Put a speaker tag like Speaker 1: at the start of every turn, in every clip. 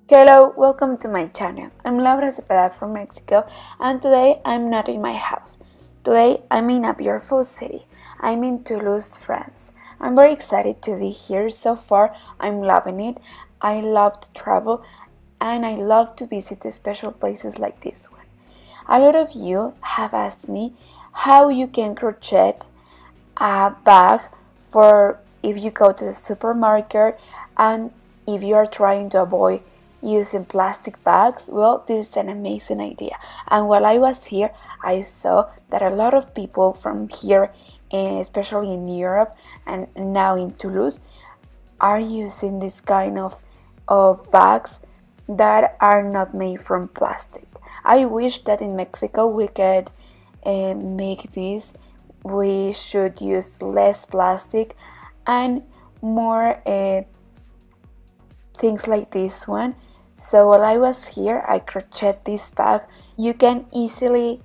Speaker 1: Hello, welcome to my channel. I'm Laura Cepeda from Mexico, and today I'm not in my house. Today I'm in a beautiful city. I'm in Toulouse, France. I'm very excited to be here. So far I'm loving it. I love to travel and I love to visit special places like this one. A lot of you have asked me how you can crochet a bag for if you go to the supermarket and if you are trying to avoid using plastic bags. Well, this is an amazing idea. And while I was here, I saw that a lot of people from here, especially in Europe and now in Toulouse, are using this kind of bags that are not made from plastic. I wish that in Mexico we could make this. We should use less plastic and more things like this one. So while I was here, I crocheted this bag. You can easily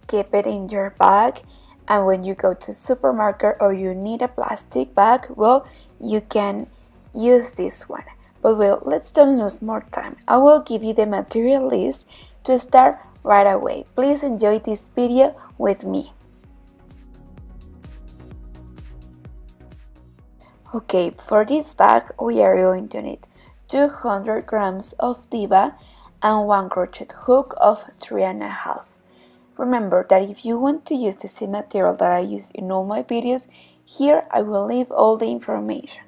Speaker 1: keep it in your bag, and when you go to the supermarket or you need a plastic bag, well, you can use this one. But well, let's don't lose more time. I will give you the material list to start right away. Please enjoy this video with me. Okay, for this bag we are going to need 200 grams of Diva and 1 crochet hook of 3.5. Remember that if you want to use the same material that I use in all my videos, here I will leave all the information.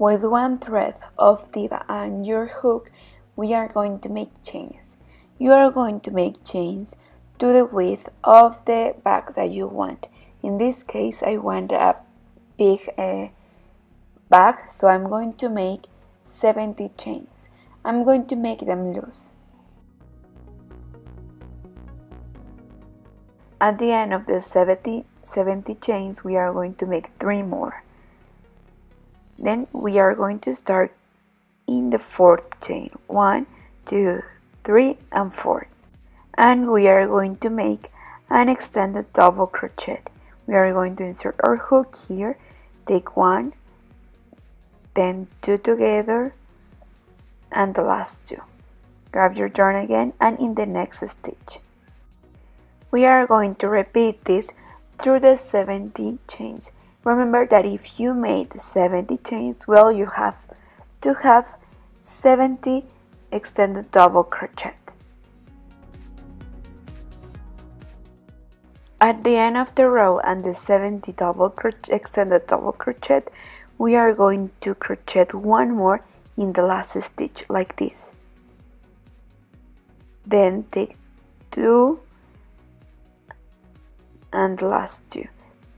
Speaker 1: With 1 thread of Diva and your hook, we are going to make chains. You are going to make chains to the width of the bag that you want. In this case, I want a big bag, so I'm going to make 70 chains. I'm going to make them loose. At the end of the 70 chains, we are going to make 3 more. Then we are going to start in the 4th chain. 1, 2, 3 and 4. And we are going to make an extended double crochet. We are going to insert our hook here, take 1, then 2 together, and the last 2. Grab your yarn again and in the next stitch. We are going to repeat this through the 70 chains. Remember that if you made 70 chains, well, you have to have 70 extended double crochet. At the end of the row and the 70 extended double crochet, we are going to crochet 1 more in the last stitch like this. Then take 2 and the last 2.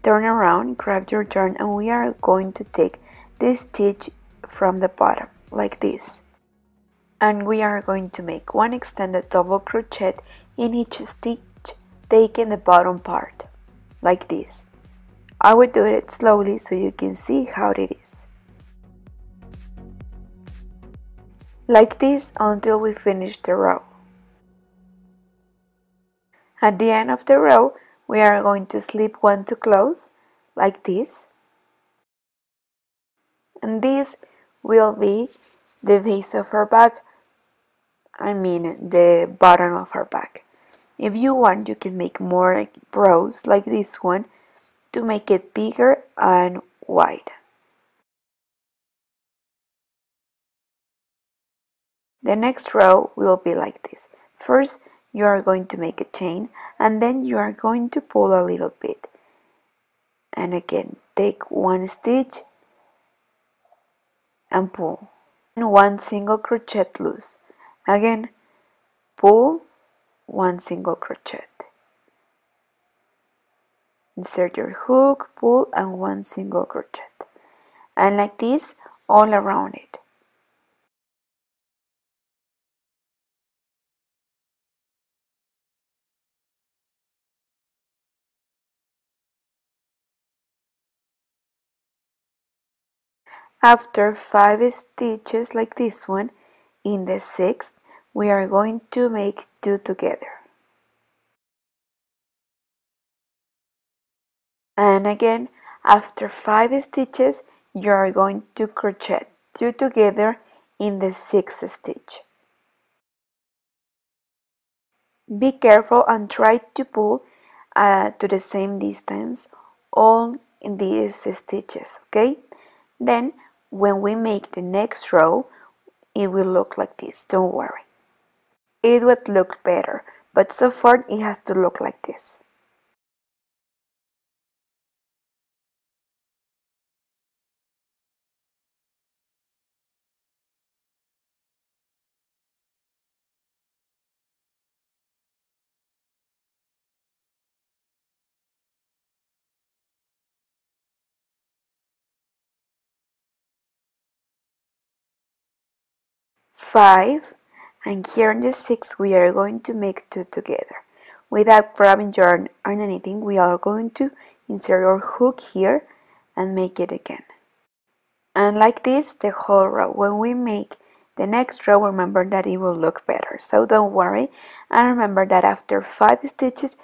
Speaker 1: Turn around, grab your yarn, and we are going to take this stitch from the bottom like this. And we are going to make 1 extended double crochet in each stitch, taking the bottom part like this. I will do it slowly so you can see how it is. Like this until we finish the row. At the end of the row, we are going to slip 1 to close, like this. And this will be the base of our bag, the bottom of our bag. If you want, you can make more rows like this one to make it bigger and wide. The next row will be like this. First, you are going to make a chain and then you are going to pull a little bit. And again, take 1 stitch and pull. And 1 single crochet loose. Again, pull, 1 single crochet. Insert your hook, pull, and 1 single crochet. And like this, all around it. After 5 stitches like this one, in the 6th, we are going to make 2 together. And again, after 5 stitches, you are going to crochet 2 together in the 6th stitch. Be careful and try to pull to the same distance all in these stitches, okay? Then when we make the next row, it will look like this, don't worry. It would look better, but so far it has to look like this. Five, and here in the 6 we are going to make 2 together. Without grabbing yarn or anything, we are going to insert our hook here and make it again. And like this the whole row. When we make the next row, remember that it will look better, so don't worry, and remember that after 5 stitches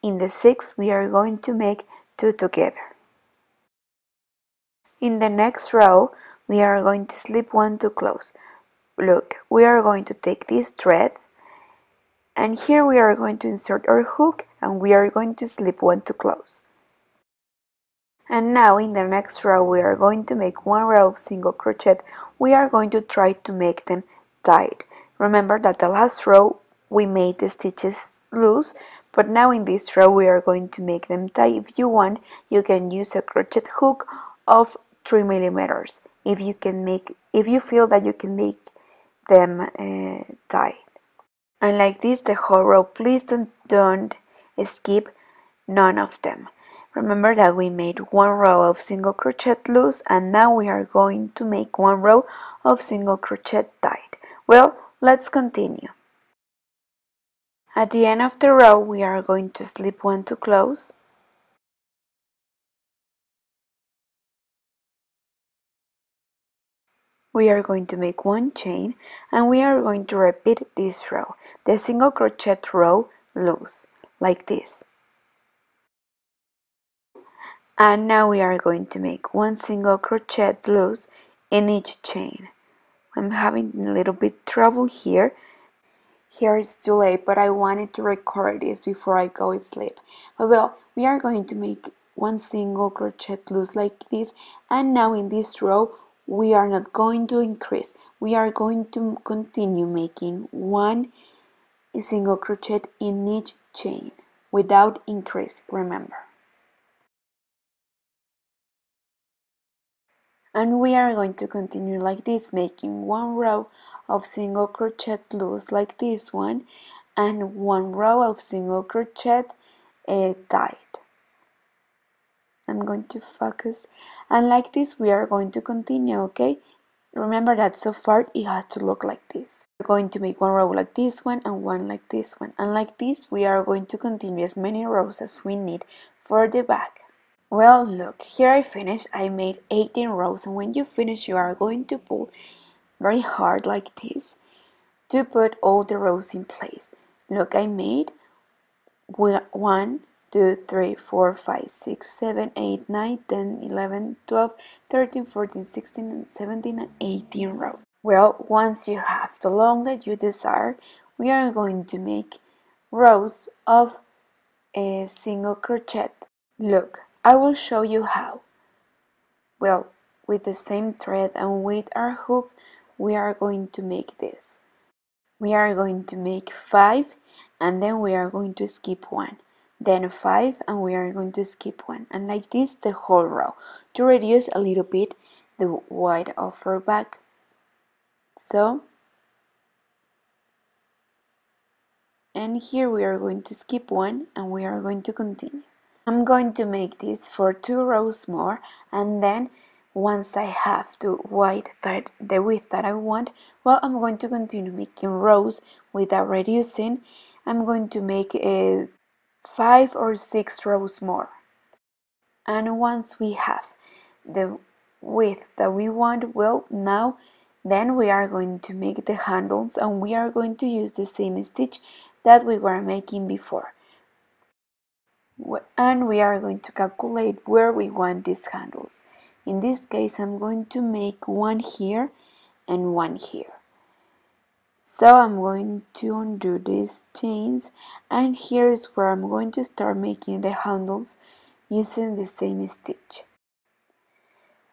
Speaker 1: in the 6th we are going to make 2 together. In the next row we are going to slip 1 to close. Look, we are going to take this thread and here we are going to insert our hook and we are going to slip 1 to close. And now in the next row we are going to make 1 row of single crochet. We are going to try to make them tight. Remember that the last row we made the stitches loose, but now in this row we are going to make them tight. If you want, you can use a crochet hook of 3 millimeters. If you feel that you can make them tight. And like this the whole row. Please don't skip none of them. Remember that we made 1 row of single crochet loose and now we are going to make 1 row of single crochet tight. Well, let's continue. At the end of the row we are going to slip 1 to close. We are going to make 1 chain and we are going to repeat this row, the single crochet row loose, like this. And now we are going to make 1 single crochet loose in each chain. I'm having a little bit trouble here. Here it's too late, but I wanted to record this before I go to sleep. But well, we are going to make 1 single crochet loose like this, and now in this row we are not going to increase. We are going to continue making 1 single crochet in each chain without increase, remember. And we are going to continue like this, making 1 row of single crochet loose like this one and 1 row of single crochet tight. I'm going to focus, and like this we are going to continue, okay? Remember that so far it has to look like this. We're going to make 1 row like this one and 1 like this one, and like this we are going to continue as many rows as we need for the back. Well, look, here I finished. I made 18 rows, and when you finish you are going to pull very hard like this to put all the rows in place. Look, I made 1, 2, 3, 4, 5, 6, 7, 8, 9, 10, 11, 12, 13, 14, 16, 17, and 18 rows. Well, once you have the long that you desire, we are going to make rows of a single crochet. Look, I will show you how. Well, with the same thread and with our hook, we are going to make this. We are going to make 5 and then we are going to skip 1. Then 5 and we are going to skip 1. And like this the whole row to reduce a little bit the width of our back. So, and here we are going to skip 1 and we are going to continue. I'm going to make this for 2 rows more, and then once I have the width that I want, well, I'm going to continue making rows without reducing. I'm going to make 5 or 6 rows more. And once we have the width that we want. Well, now then we are going to make the handles, and we are going to use the same stitch that we were making before, and we are going to calculate where we want these handles. In this case, I'm going to make one here and one here. So I'm going to undo these chains, and here is where I'm going to start making the handles using the same stitch.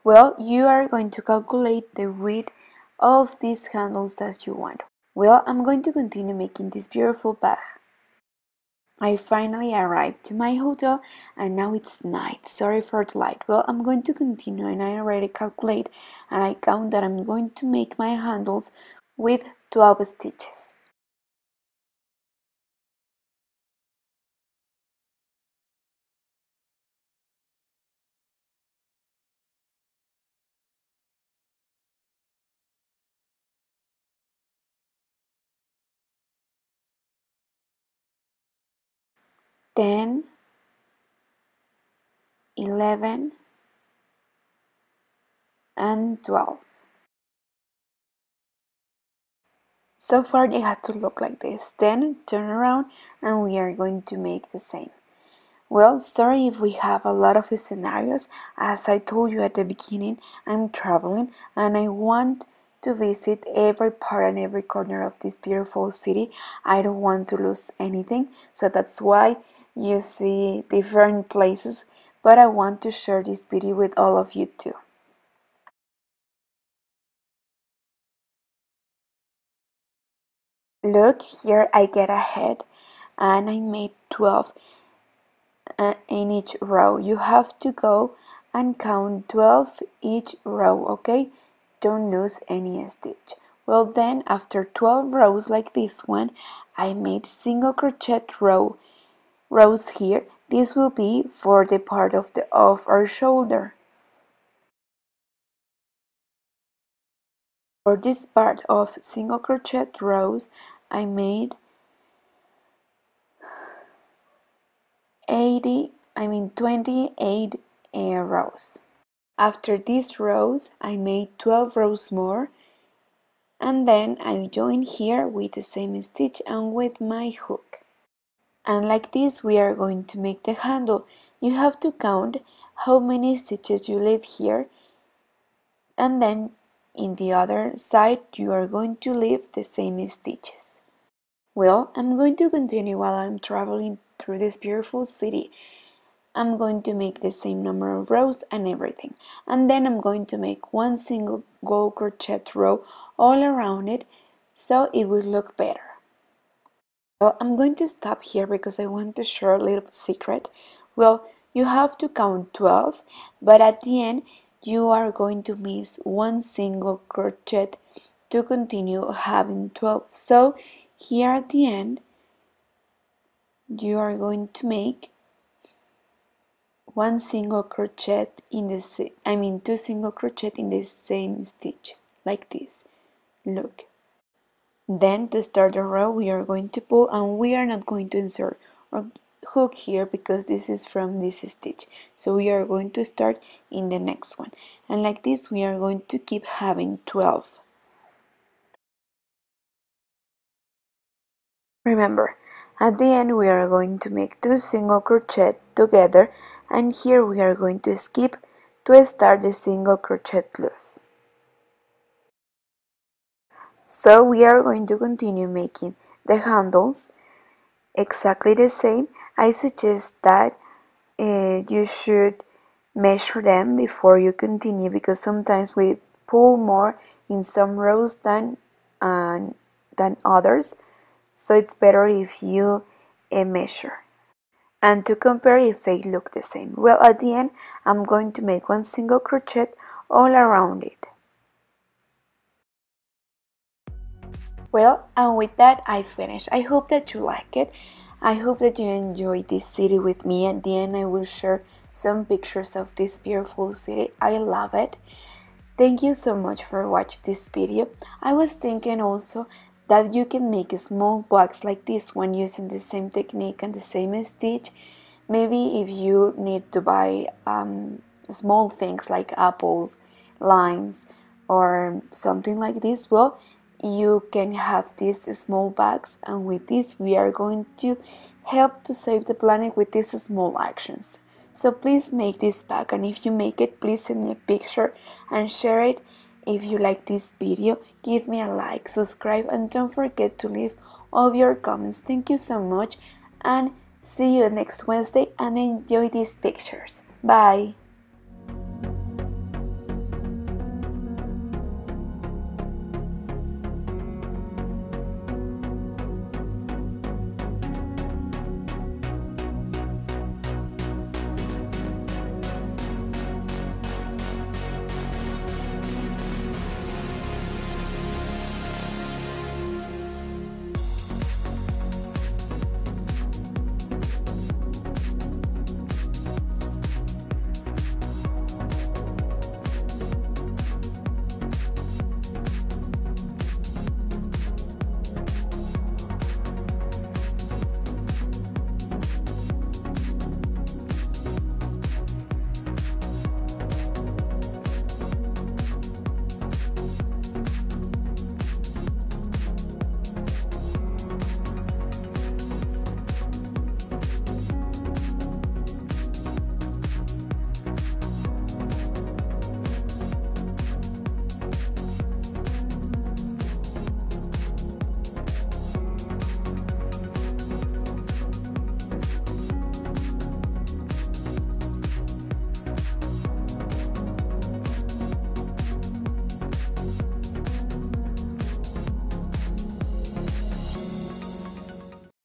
Speaker 1: Well, you are going to calculate the width of these handles that you want. Well, I'm going to continue making this beautiful bag. I finally arrived to my hotel, and now it's night. Sorry for the light. Well, I'm going to continue, and I already calculate and I count that I'm going to make my handles with 12 stitches. Ten, 11, and 12. So far it has to look like this. Then turn around and we are going to make the same. Well, sorry if we have a lot of scenarios. As I told you at the beginning, I'm traveling and I want to visit every part and every corner of this beautiful city. I don't want to lose anything, so that's why you see different places, but I want to share this video with all of you too. Look, here I get ahead and I made 12 in each row. You have to go and count 12 each row, okay? Don't lose any stitch. Well, then after 12 rows like this one, I made single crochet rows here. This will be for the part of our shoulder. For this part of single crochet rows, I made 28 rows. After these rows, I made 12 rows more, and then I join here with the same stitch and with my hook. And like this, we are going to make the handle. You have to count how many stitches you leave here, and then in the other side, you are going to leave the same stitches. Well, I'm going to continue while I'm traveling through this beautiful city. I'm going to make the same number of rows and everything, and then I'm going to make one single gold crochet row all around it so it will look better. Well, I'm going to stop here because I want to share a little secret. Well, you have to count 12, but at the end you are going to miss one single crochet to continue having 12. So here at the end you are going to make one single crochet in the two single crochet in the same stitch, like this. Look. Then to start the row, we are going to pull, and we are not going to insert or hook here because this is from this stitch. So we are going to start in the next one, and like this we are going to keep having 12. Remember, at the end we are going to make 2 single crochet together, and here we are going to skip to start the single crochet loose. So we are going to continue making the handles exactly the same. I suggest that you should measure them before you continue, because sometimes we pull more in some rows than others. So it's better if you measure and to compare if they look the same. Well, at the end I'm going to make one single crochet all around it. Well, and with that I finished. I hope that you like it. I hope that you enjoyed this city with me. At the end I will share some pictures of this beautiful city. I love it. Thank you so much for watching this video. I was thinking also that you can make small blocks like this one using the same technique and the same stitch. Maybe if you need to buy small things like apples lines or something like this, well, you can have these small bags, and with this we are going to help to save the planet with these small actions. So please make this bag, and if you make it, please send me a picture and share it. If you like this video, give me a like, subscribe, and don't forget to leave all of your comments. Thank you so much, and see you next Wednesday, and enjoy these pictures. Bye!